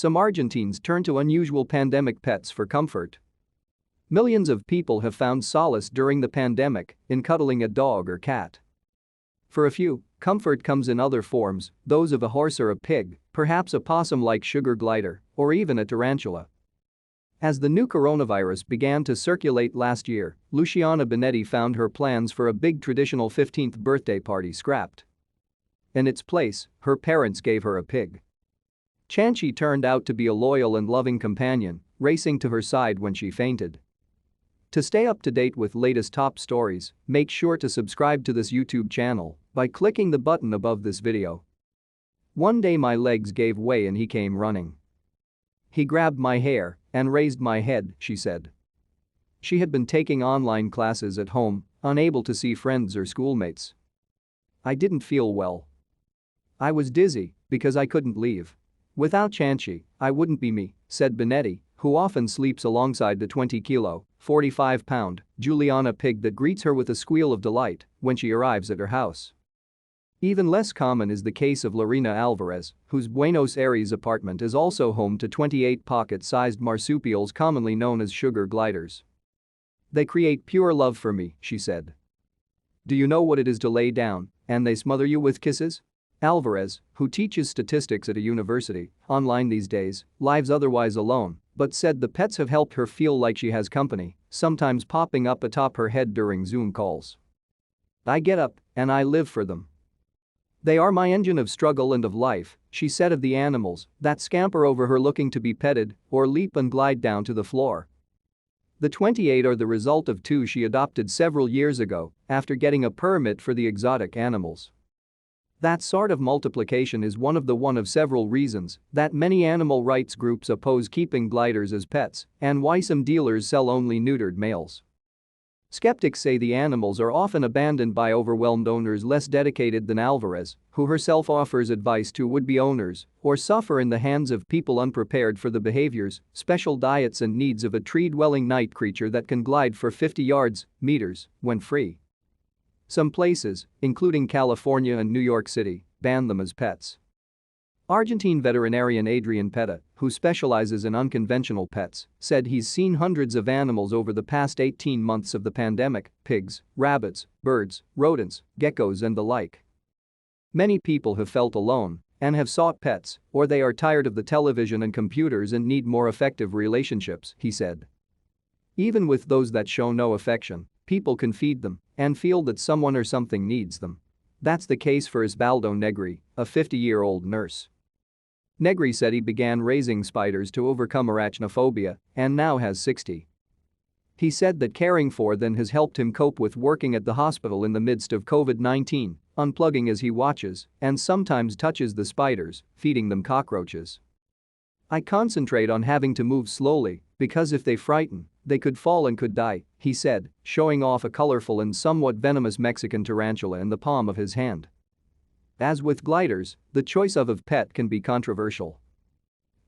some Argentines turn to unusual pandemic pets for comfort. Millions of people have found solace during the pandemic in cuddling a dog or cat. For a few, comfort comes in other forms, those of a horse or a pig, perhaps a possum-like sugar glider, or even a tarantula. As the new coronavirus began to circulate last year, Luciana Benetti found her plans for a big traditional 15th birthday party scrapped. In its place, her parents gave her a pig. Chanchi turned out to be a loyal and loving companion, racing to her side when she fainted. To stay up to date with latest top stories, make sure to subscribe to this YouTube channel by clicking the button above this video. One day my legs gave way and he came running. He grabbed my hair and raised my head, she said. She had been taking online classes at home, unable to see friends or schoolmates. I didn't feel well. I was dizzy because I couldn't leave. Without Chanchi, I wouldn't be me, said Benetti, who often sleeps alongside the 20-kilo, 45-pound Juliana pig that greets her with a squeal of delight when she arrives at her house. Even less common is the case of Lorena Alvarez, whose Buenos Aires apartment is also home to 28 pocket-sized marsupials commonly known as sugar gliders. They create pure love for me, she said. Do you know what it is to lay down and they smother you with kisses? Alvarez, who teaches statistics at a university, online these days, lives otherwise alone, but said the pets have helped her feel like she has company, sometimes popping up atop her head during Zoom calls. I get up and I live for them. They are my engine of struggle and of life, she said of the animals that scamper over her looking to be petted or leap and glide down to the floor. The 28 are the result of two she adopted several years ago after getting a permit for the exotic animals. That sort of multiplication is one of several reasons that many animal rights groups oppose keeping gliders as pets and why some dealers sell only neutered males. Skeptics say the animals are often abandoned by overwhelmed owners less dedicated than Alvarez, who herself offers advice to would-be owners, or suffer in the hands of people unprepared for the behaviors, special diets and needs of a tree-dwelling night creature that can glide for 50 meters, when free. Some places, including California and New York City, ban them as pets. Argentine veterinarian Adrian Petta, who specializes in unconventional pets, said he's seen hundreds of animals over the past 18 months of the pandemic: pigs, rabbits, birds, rodents, geckos and the like. Many people have felt alone and have sought pets, or they are tired of the television and computers and need more effective relationships, he said. Even with those that show no affection, people can feed them and feel that someone or something needs them. That's the case for Osvaldo Negri, a 50-year-old nurse. Negri said he began raising spiders to overcome arachnophobia and now has 60. He said that caring for them has helped him cope with working at the hospital in the midst of COVID-19, unplugging as he watches and sometimes touches the spiders, feeding them cockroaches. I concentrate on having to move slowly because if they frighten, they could fall and could die, he said, showing off a colorful and somewhat venomous Mexican tarantula in the palm of his hand. As with gliders, the choice of a pet can be controversial.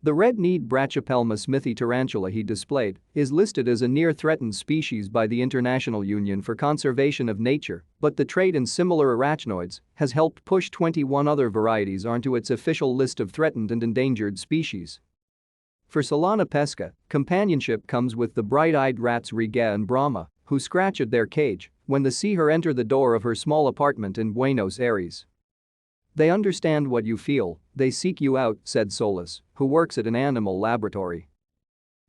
The red-kneed Brachypelma smithi tarantula he displayed is listed as a near-threatened species by the International Union for Conservation of Nature, but the trait in similar arachnoids has helped push 21 other varieties onto its official list of threatened and endangered species. For Solana pesca, companionship comes with the bright-eyed rats Riga and Brahma, who scratch at their cage when they see her enter the door of her small apartment in Buenos Aires. They understand what you feel, they seek you out, said Solace, who works at an animal laboratory.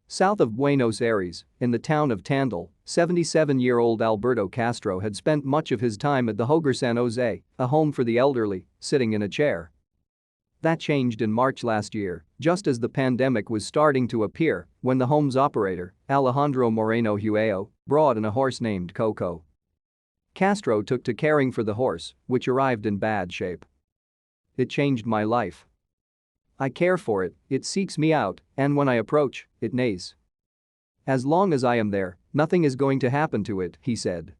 South of Buenos Aires, in the town of Tandil, 77-year-old Alberto Castro had spent much of his time at the Hogar San Jose, a home for the elderly, sitting in a chair. That changed in March last year, just as the pandemic was starting to appear, when the home's operator, Alejandro Moreno Hueo, brought in a horse named Coco. Castro took to caring for the horse, which arrived in bad shape. It changed my life. I care for it, it seeks me out, and when I approach, it neighs. As long as I am there, nothing is going to happen to it, he said.